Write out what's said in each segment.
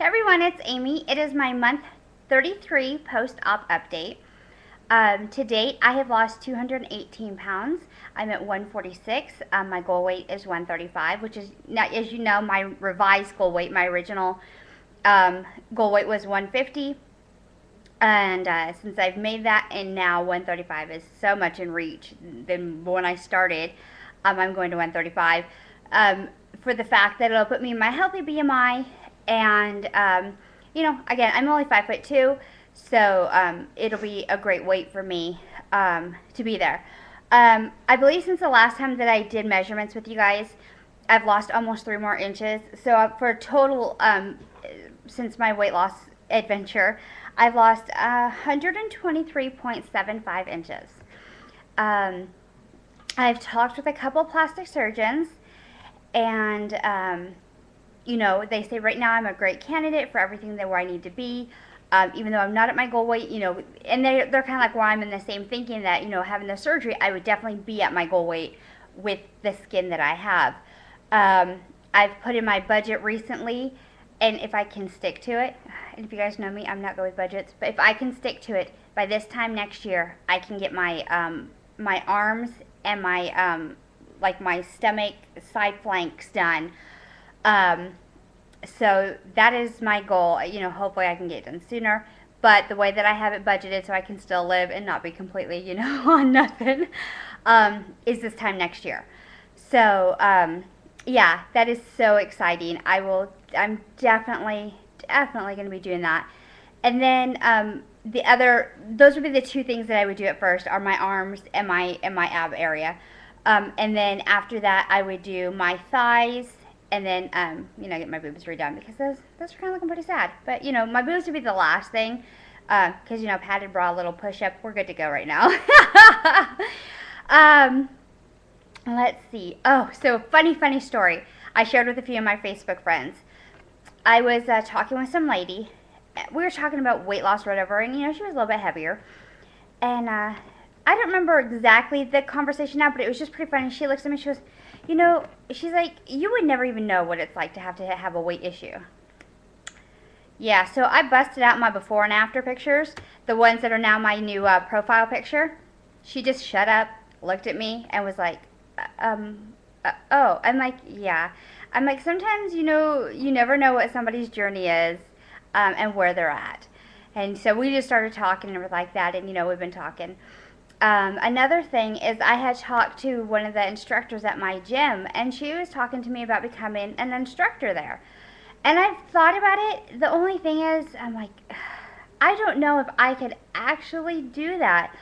Hey everyone, it's Amy. It is my month 33 post-op update. To date, I have lost 218 pounds. I'm at 146. My goal weight is 135, which is, as you know, my revised goal weight. My original goal weight was 150. And since I've made that, and now 135 is so much in reach than when I started, I'm going to 135 for the fact that it'll put me in my healthy BMI. And, again, I'm only 5'2", so it'll be a great weight for me to be there. I believe since the last time that I did measurements with you guys, I've lost almost 3 more inches. So for a total, since my weight loss adventure, I've lost 123.75 inches. I've talked with a couple plastic surgeons, and they say right now I'm a great candidate for everything that where I need to be, even though I'm not at my goal weight, and they're kind of like where I'm in the same thinking that, having the surgery, I would definitely be at my goal weight with the skin that I have. I've put in my budget recently, and if I can stick to it, and if you guys know me, I'm not good with budgets, but if I can stick to it, by this time next year, I can get my my arms and my my stomach side flanks done. So that is my goal. Hopefully I can get it done sooner. But the way that I have it budgeted so I can still live and not be completely, on nothing, is this time next year. So, yeah, that is so exciting. I'm definitely going to be doing that. And then, those would be the 2 things that I would do at first are my arms and my ab area. And then after that, I would do my thighs, and then, get my boobs redone because those are kind of looking pretty sad. But, my boobs would be the last thing because, padded bra, little push-up, we're good to go right now. Let's see. Oh, so funny story. I shared with a few of my Facebook friends. I was talking with some lady. We were talking about weight loss or whatever, and, she was a little bit heavier. And I don't remember exactly the conversation now, but it was just pretty funny. She looks at me, she goes, she's like, you would never even know what it's like to have a weight issue. Yeah, so I busted out my before and after pictures, the ones that are now my new profile picture. She just shut up, looked at me, and was like, oh. I'm like, yeah. I'm like, sometimes, you never know what somebody's journey is and where they're at. And so we just started talking and everything like that, and, we've been talking. Another thing is I had talked to one of the instructors at my gym, and she was talking to me about becoming an instructor there. And I've thought about it. The only thing is, I'm like, I don't know if I could actually do that.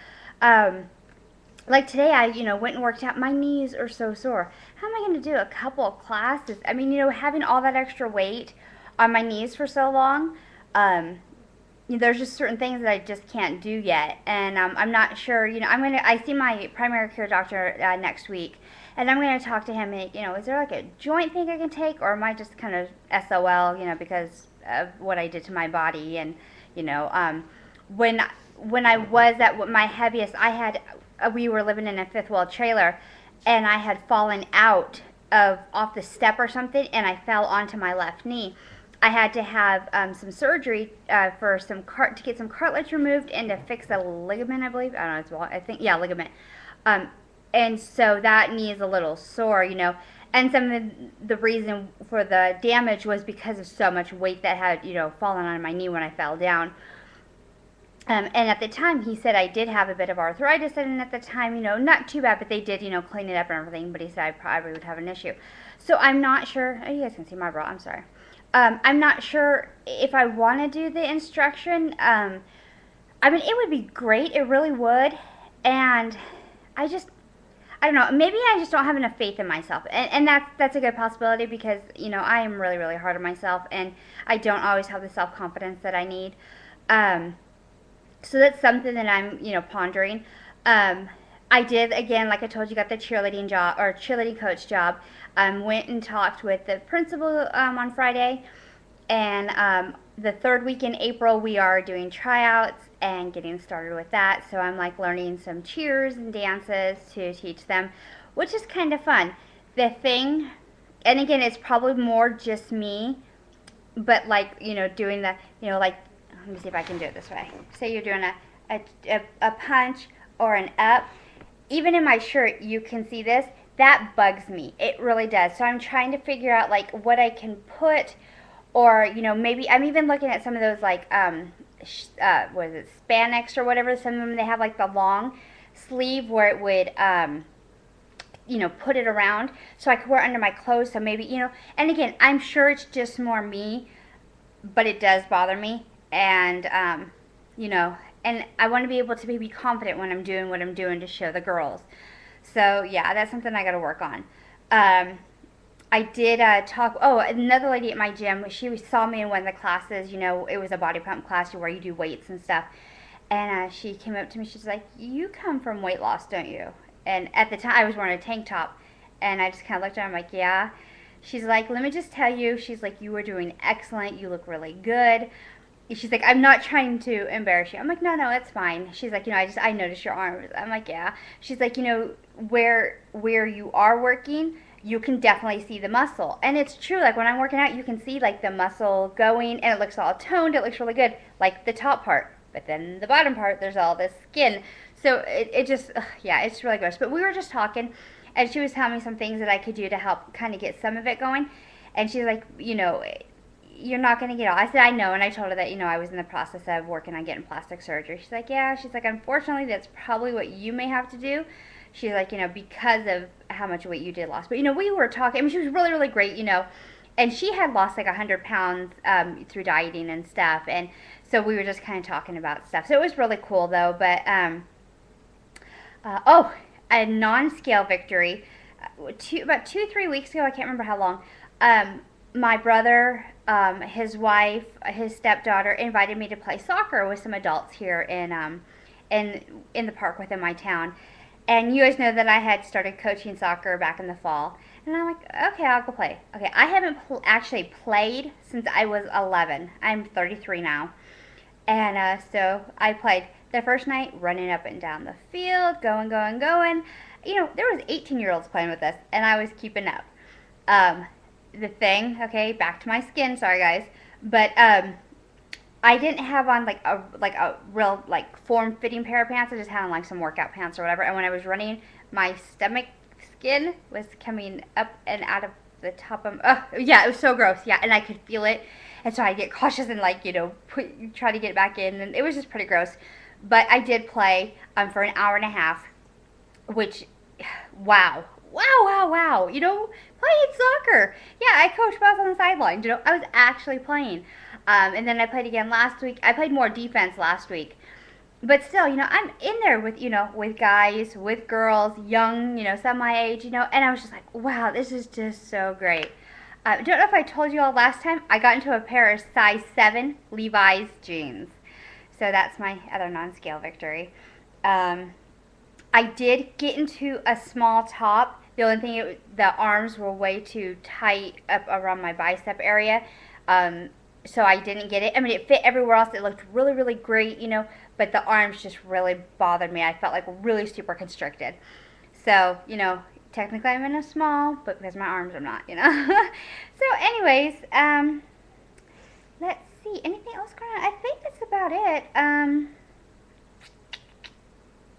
Like today, I, went and worked out. My knees are so sore. How am I going to do a couple of classes? I mean, having all that extra weight on my knees for so long, there's just certain things that I just can't do yet, and I'm not sure. I see my primary care doctor next week, and I'm gonna talk to him. And, is there like a joint thing I can take, or am I just kind of SOL? Because of what I did to my body, and when I was at my heaviest, we were living in a fifth wheel trailer, and I had fallen out off the step or something, and I fell onto my left knee. I had to have some surgery for to get some cartilage removed and to fix a ligament, I believe. I don't know, ligament. And so that knee is a little sore, And some of the reason for the damage was because of so much weight that had, fallen on my knee when I fell down. And at the time, he said I did have a bit of arthritis, and at the time, not too bad, but they did, clean it up and everything. But he said I probably would have an issue. So I'm not sure. Oh, you guys can see my bra. I'm sorry. I'm not sure if I want to do the instruction. I mean, it would be great. It really would. And I don't know. Maybe I just don't have enough faith in myself. And that's a good possibility because, I am really, really hard on myself. And I don't always have the self-confidence that I need. So that's something that I'm, pondering. I did, again, like I told you, got the cheerleading job, or cheerleading coach job. Went and talked with the principal on Friday, and the 3rd week in April we are doing tryouts and getting started with that. So I'm like learning some cheers and dances to teach them, which is kind of fun. The thing, and again, it's probably more just me, but like, doing the, like, let me see if I can do it this way. Say you're doing a punch or an up. Even in my shirt, you can see this. That bugs me. It really does. So I'm trying to figure out like what I can put, or maybe I'm even looking at some of those like what is it, spandex or whatever. Some of them they have like the long sleeve where it would put it around so I could wear it under my clothes. So maybe and again, I'm sure it's just more me, but it does bother me, and and I want to be able to be confident when I'm doing what I'm doing to show the girls. So yeah, that's something I got to work on. I did talk. Oh, another lady at my gym, she saw me in one of the classes. It was a body pump class where you do weights and stuff. And she came up to me. She's like, "You come from weight loss, don't you?" And at the time, I was wearing a tank top, and I just kind of looked at her. I'm like, "Yeah." She's like, "Let me just tell you." She's like, "You were doing excellent. You look really good." She's like, "I'm not trying to embarrass you." I'm like, "No, it's fine." She's like, I noticed your arms." I'm like, "Yeah." She's like, where you are working, you can definitely see the muscle." And it's true, like when I'm working out, you can see like the muscle going, and it looks all toned, it looks really good, like the top part. But then the bottom part, there's all this skin. So it just, yeah, it's really gross. But we were just talking, and she was telling me some things that I could do to help kind of get some of it going. And she's like, "You're not going to get all." I said, "I know." And I told her that, I was in the process of working on getting plastic surgery. She's like, "Yeah." She's like, "Unfortunately, that's probably what you may have to do." She's like, because of how much weight you did lose. But, we were talking. I mean, she was really, really great, And she had lost like 100 pounds through dieting and stuff. And so we were just kind of talking about stuff. So it was really cool, though. But, oh, a non-scale victory. About 2, 3 weeks ago, I can't remember how long, my brother, his wife, his stepdaughter invited me to play soccer with some adults here in the park within my town. And you guys know that I had started coaching soccer back in the fall. And I'm like, "Okay, I'll go play." Okay, I haven't actually played since I was 11. I'm 33 now. And so I played the first night, running up and down the field, going, going, going. There was 18-year-olds playing with us, and I was keeping up. The thing, okay, back to my skin, sorry guys, but I didn't have on like a real like form-fitting pair of pants. I just had on like some workout pants or whatever. And when I was running, my stomach skin was coming up and out of the top of. Yeah, it was so gross. Yeah, and I could feel it, and so I get cautious and like try to get back in, and it was just pretty gross. But I did play for an hour and a half, which, wow, wow, wow, wow. Playing soccer. Yeah, I coached, but I was on the sideline. I was actually playing. And then I played again last week. I played more defense last week. But still, I'm in there with guys, with girls, young, some my age, and I was just like, wow, this is just so great. I don't know if I told you all last time, I got into a pair of size 7 Levi's jeans. So that's my other non-scale victory. I did get into a small top. The only thing, the arms were way too tight up around my bicep area. So I didn't get it. I mean, it fit everywhere else. It looked really, really great, but the arms just really bothered me. I felt like really super constricted. So, technically I'm in a small, but because my arms are not, So anyways, let's see. Anything else going on? I think that's about it.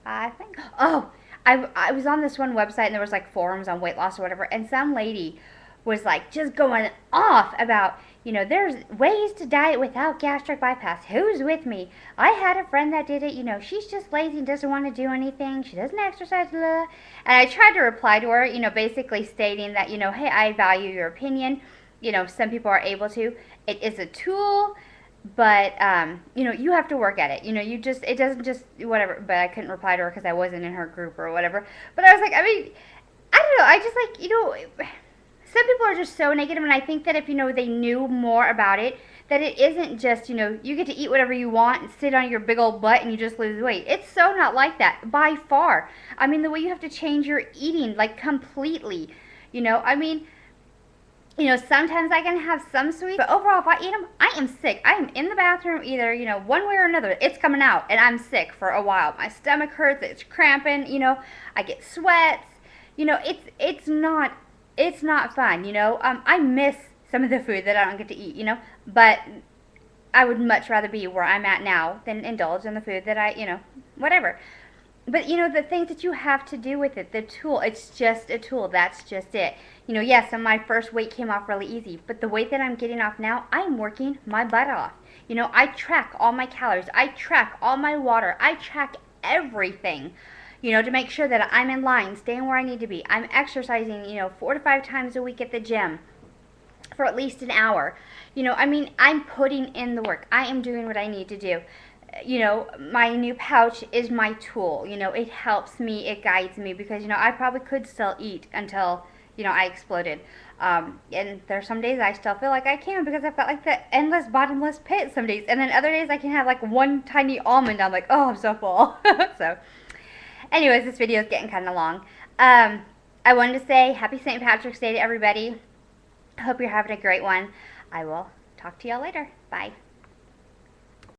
I think, oh, I was on this one website and there was like forums on weight loss or whatever, and some lady was like just going off about, there's ways to diet without gastric bypass. Who's with me? I had a friend that did it. She's just lazy and doesn't want to do anything. She doesn't exercise. Blah, blah. And I tried to reply to her, basically stating that, hey, I value your opinion. Some people are able to. It is a tool, but you have to work at it. It doesn't just whatever. But I couldn't reply to her because I wasn't in her group or whatever. But I was like, I mean, I don't know. I just like, some people are just so negative, and I think that if, they knew more about it, that it isn't just, you get to eat whatever you want and sit on your big old butt and you just lose weight. It's so not like that, by far. I mean, the way you have to change your eating, like, completely. I mean, sometimes I can have some sweets, but overall, if I eat them, I am sick. I am in the bathroom either, one way or another. It's coming out, and I'm sick for a while. My stomach hurts, it's cramping, I get sweats. It's not fun, I miss some of the food that I don't get to eat, you know. But I would much rather be where I'm at now than indulge in the food that I, you know, whatever. But you know, the things that you have to do with it, the tool, it's just a tool. That's just it. You know, yes, and my first weight came off really easy, but the weight that I'm getting off now, I'm working my butt off. You know, I track all my calories, I track all my water, I track everything, you know, to make sure that I'm in line, staying where I need to be. I'm exercising, you know, 4 to 5 times a week at the gym for at least an hour. You know, I mean, I'm putting in the work. I am doing what I need to do. You know, my new pouch is my tool. You know, it helps me, it guides me because, you know, I probably could still eat until, you know, I exploded. And there's some days I still feel like I can because I've got like the endless bottomless pit some days. And then other days I can have like one tiny almond. I'm like, oh, I'm so full. So, anyways, this video is getting kind of long. I wanted to say happy St. Patrick's Day to everybody. I hope you're having a great one. I will talk to y'all later. Bye.